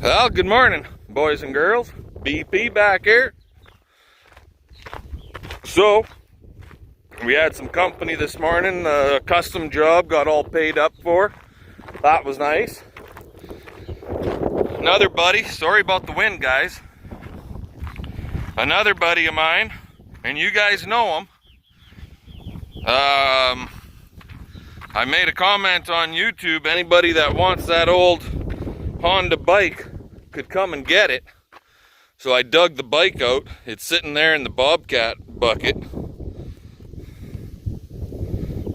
Well, good morning, boys and girls. BP back here. So, we had some company this morning. A custom job got all paid up for. That was nice. Another buddy, sorry about the wind, guys. Another buddy of mine, and you guys know him. I made a comment on YouTube. Anybody that wants that old Honda bike could come and get it. So I dug the bike out. It's sitting there in the Bobcat bucket.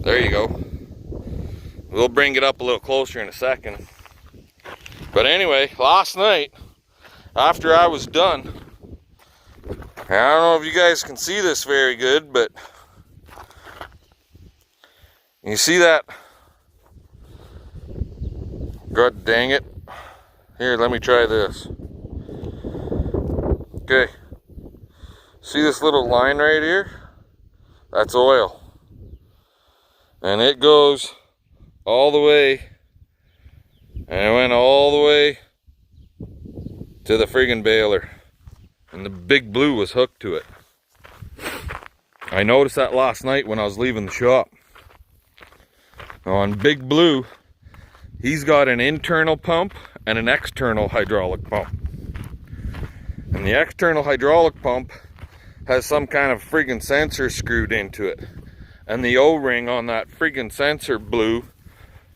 There you go. We'll bring it up a little closer in a second. But anyway, last night, after I was done, I don't know if you guys can see this very good, but you see that? God dang it. Here, let me try this. Okay. See this little line right here? That's oil. And it goes all the way, and it went all the way to the friggin' baler. And the big blue was hooked to it. I noticed that last night when I was leaving the shop. On Big Blue, he's got an internal pump and an external hydraulic pump. And the external hydraulic pump has some kind of friggin' sensor screwed into it. And the O-ring on that friggin' sensor blew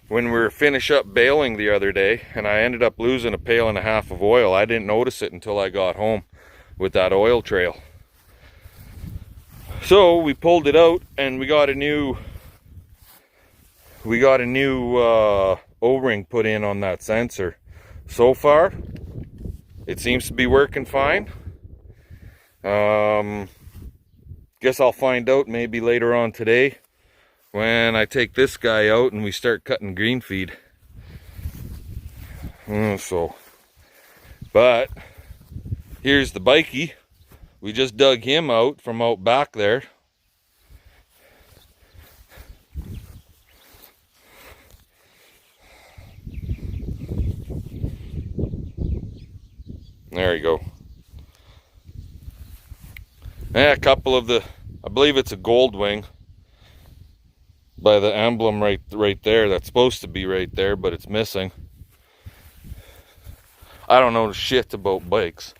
when we were finish up baling the other day, and I ended up losing 1.5 pails of oil. I didn't notice it until I got home with that oil trail. So we pulled it out and we got a new O-ring put in on that sensor. So far, it seems to be working fine. Guess I'll find out maybe later on today when I take this guy out and we start cutting green feed. But here's the bikey. We just dug him out from out back there. There you go. Yeah, a couple of the, I believe it's a gold wing by the emblem right there. That's supposed to be right there, but it's missing. I don't know shit about bikes.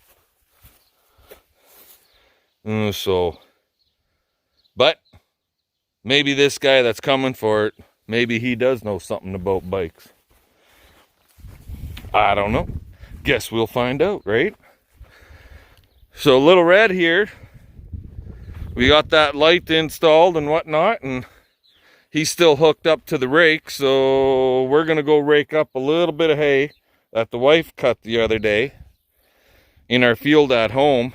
But maybe this guy that's coming for it, maybe he does know something about bikes. I don't know. Guess we'll find out, right? So Little Red here, we got that light installed and whatnot, and he's still hooked up to the rake, so we're gonna go rake up a little bit of hay that the wife cut the other day in our field at home,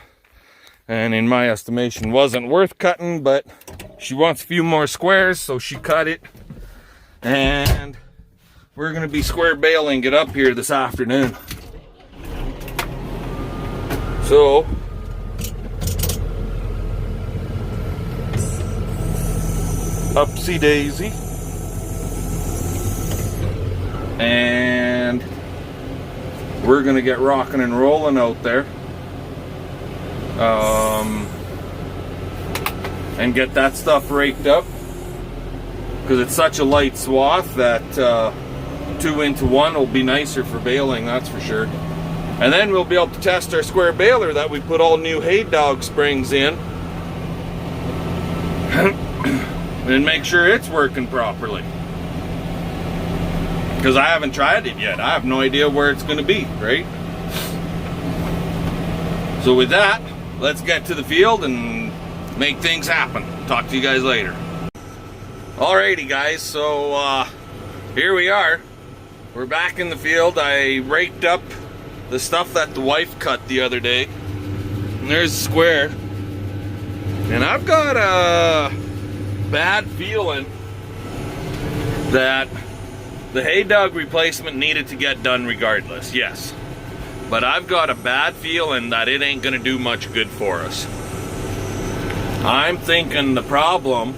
and in my estimation wasn't worth cutting, but she wants a few more squares, so she cut it, and we're gonna be square baling it up here this afternoon. So upsy daisy, and we're gonna get rocking and rolling out there, and get that stuff raked up, because it's such a light swath that 2 into 1 will be nicer for baling, that's for sure. And then we'll be able to test our square baler that we put all new hay dog springs in and make sure it's working properly, because I haven't tried it yet. I have no idea where it's going to be, right? So with that, let's get to the field and make things happen. Talk to you guys later. Alrighty guys, so here we are. We're back in the field. I raked up the stuff that the wife cut the other day, and there's a square, and I've got a bad feeling that the hay dog replacement needed to get done regardless, yes, but I've got a bad feeling that it ain't gonna do much good for us. I'm thinking the problem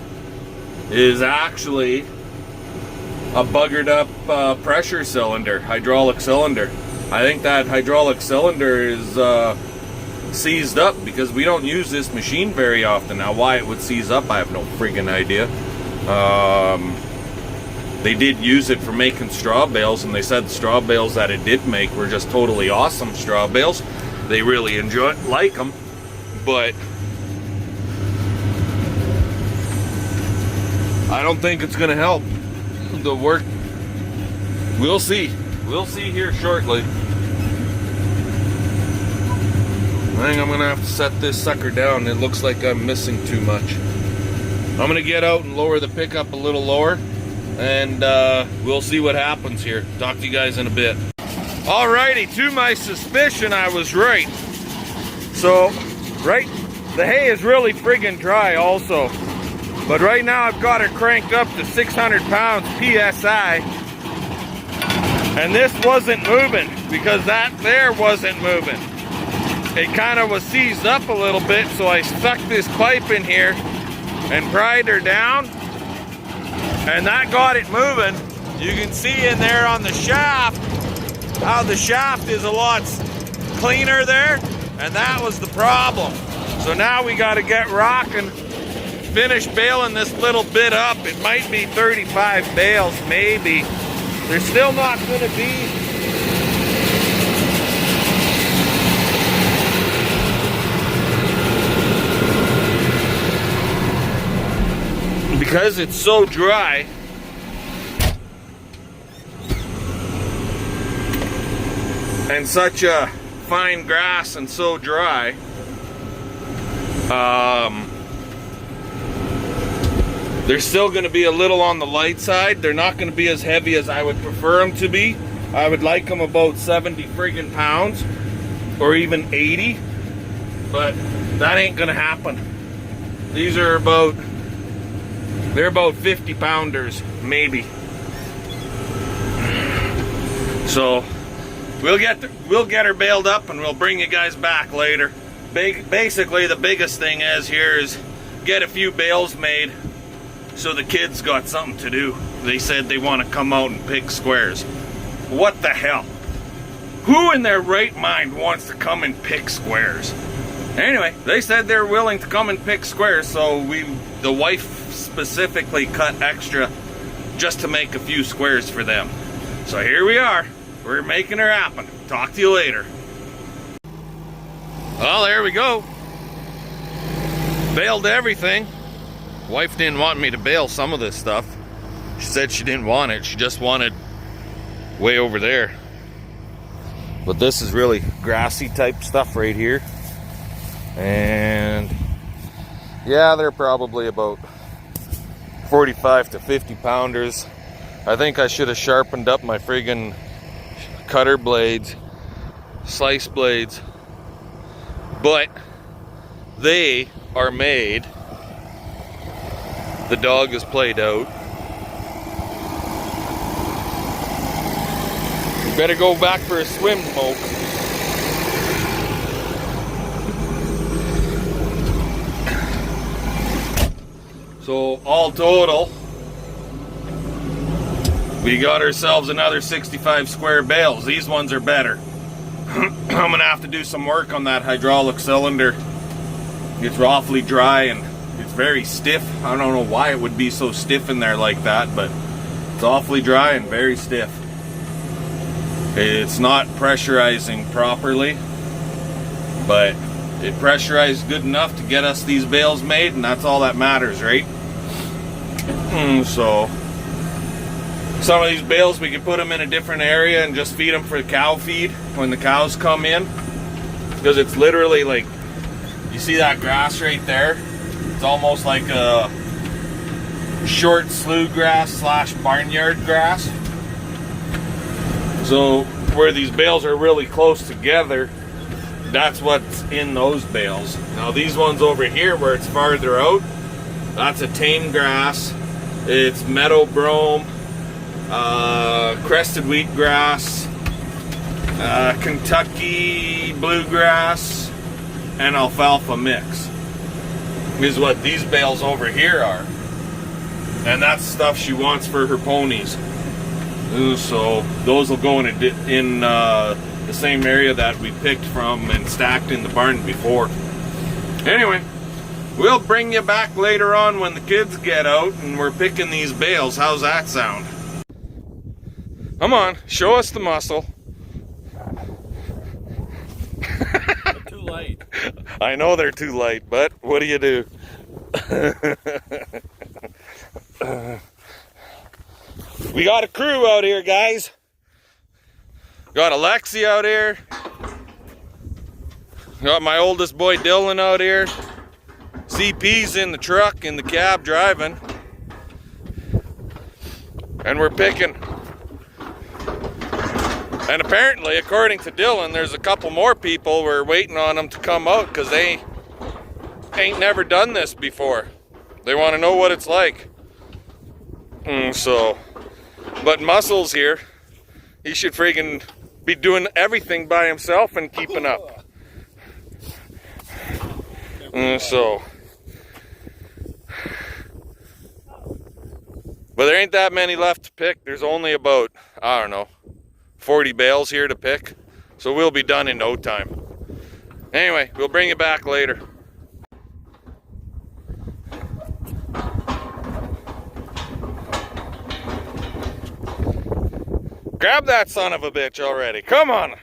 is actually a buggered up pressure cylinder, hydraulic cylinder. I think that hydraulic cylinder is seized up because we don't use this machine very often. Now, why it would seize up, I have no friggin' idea. They did use it for making straw bales, and they said the straw bales that it did make were just totally awesome straw bales. They really like them, but I don't think it's gonna help the work. We'll see. We'll see here shortly. I think I'm gonna have to set this sucker down. It looks like I'm missing too much. I'm gonna get out and lower the pickup a little lower, and we'll see what happens here. Talk to you guys in a bit. Alrighty, to my suspicion, I was right. So, the hay is really friggin' dry also. But right now I've got her cranked up to 600 pounds PSI. And this wasn't moving because that there wasn't moving. It kind of was seized up a little bit, so I stuck this pipe in here and pried her down, and that got it moving. You can see in there on the shaft how the shaft is a lot cleaner there, and that was the problem. So now we got to get rocking, finish baling this little bit up. It might be 35 bales, maybe. There's still not going to be because it's so dry. And such a fine grass and so dry, they're still going to be a little on the light side. They're not going to be as heavy as I would prefer them to be. I would like them about 70 friggin' pounds or even 80, but that ain't going to happen. These are they're about 50 pounders, maybe. So we'll get her baled up and we'll bring you guys back later. Basically, the biggest thing is get a few bales made so the kids got something to do. They said they want to come out and pick squares. What the hell? Who in their right mind wants to come and pick squares? Anyway, they said they're willing to come and pick squares, so the wife specifically cut extra just to make a few squares for them. So here we are. We're making her happen. Talk to you later. Well, there we go. Baled everything. Wife didn't want me to bale some of this stuff. She said she didn't want it. She just wanted way over there. But this is really grassy type stuff right here. And yeah, they're probably about 45 to 50 pounders. I think I should have sharpened up my friggin' cutter blades, slice blades, but they are made. The dog is played out. We better go back for a swim, Smoke. So all total, we got ourselves another 65 square bales. These ones are better. I'm gonna have to do some work on that hydraulic cylinder. It's awfully dry and it's very stiff. I don't know why it would be so stiff in there like that, but it's awfully dry and very stiff. It's not pressurizing properly, but it pressurized good enough to get us these bales made, and that's all that matters, right? So some of these bales we can put them in a different area and just feed them for cow feed when the cows come in, because it's literally like, you see that grass right there? It's almost like a short slough grass slash barnyard grass. So where these bales are really close together, that's what's in those bales. Now these ones over here where it's farther out, that's a tame grass. It's meadow brome, crested wheatgrass, Kentucky bluegrass, and alfalfa mix is what these bales over here are. And that's stuff she wants for her ponies. So those will go in the same area that we picked from and stacked in the barn before. Anyway, we'll bring you back later on when the kids get out and we're picking these bales. How's that sound? Come on, show us the muscle. They're too light. I know they're too light, but what do you do? We got a crew out here, guys. Got Alexi out here. Got my oldest boy Dylan out here. CP's in the truck, in the cab, driving. And we're picking. And apparently, according to Dylan, there's a couple more people. We're waiting on them to come out because they ain't never done this before. They want to know what it's like. But Muscle's here. He should freaking be doing everything by himself and keeping up. But there ain't that many left to pick. There's only about, I don't know, 40 bales here to pick. So we'll be done in no time. Anyway, we'll bring you back later. Grab that son of a bitch already. Come on.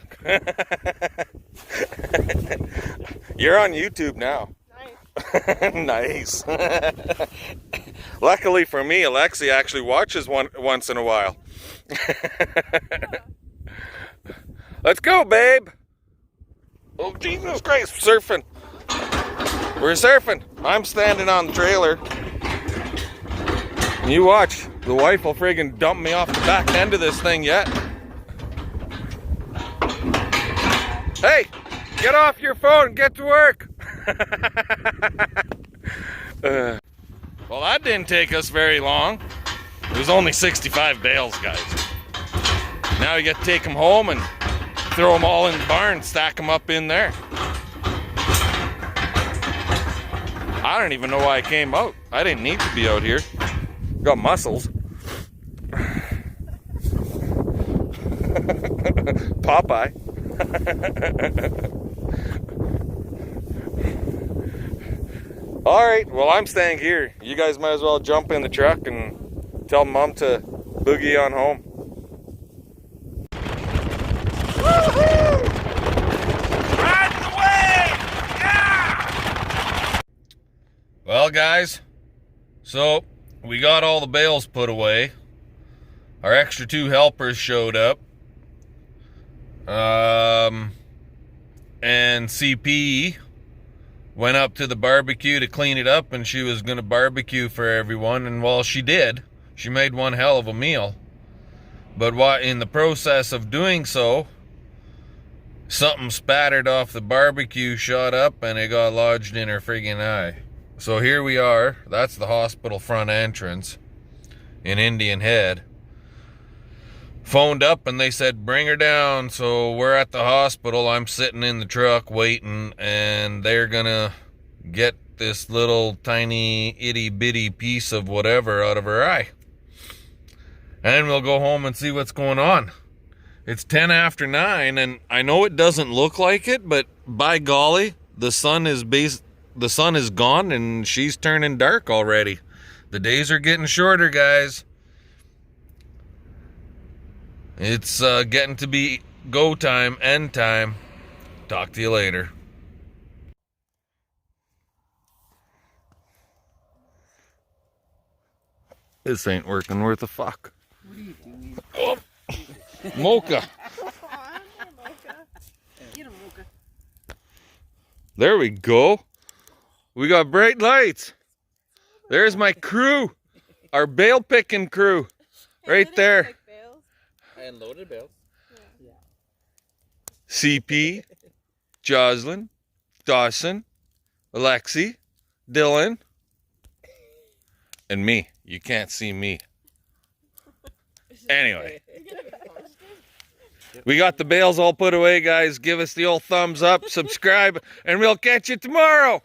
You're on YouTube now. Nice. Nice. Luckily for me, Alexi actually watches once in a while. Let's go, babe. Oh, Jesus Christ, surfing. We're surfing. I'm standing on the trailer. You watch. The wife will friggin' dump me off the back end of this thing yet. Hey, get off your phone and get to work. Well, that didn't take us very long. It was only 65 bales, guys. Now we get to take them home and throw them all in the barn, stack them up in there. I don't even know why I came out. I didn't need to be out here. Got muscles. Popeye. All right, well, I'm staying here. You guys might as well jump in the truck and tell Mom to boogie on home. Woohoo! Riding away! Yeah! Well, guys, so we got all the bales put away. Our extra 2 helpers showed up. And CP went up to the barbecue to clean it up, and she was going to barbecue for everyone. And while she did, she made one hell of a meal. But in the process of doing so, something spattered off the barbecue, shot up, and it got lodged in her friggin' eye. So here we are. That's the hospital front entrance in Indian Head. Phoned up and they said bring her down. So we're at the hospital. I'm sitting in the truck waiting, and they're gonna get this little tiny itty bitty piece of whatever out of her eye, and we'll go home and see what's going on. It's 10 after 9, and I know it doesn't look like it, but by golly, the sun is gone and she's turning dark already. The days are getting shorter, guys. It's getting to be go time, end time. Talk to you later. This ain't working worth a fuck. What are you doing? Oh, mocha. Get a mocha. There we go. We got bright lights. There's my crew. Our bale picking crew. Right there. And loaded bales. Yeah. CP, Jocelyn, Dawson, Alexi, Dylan, and me. You can't see me. Anyway. We got the bales all put away, guys. Give us the old thumbs up, subscribe, and we'll catch you tomorrow.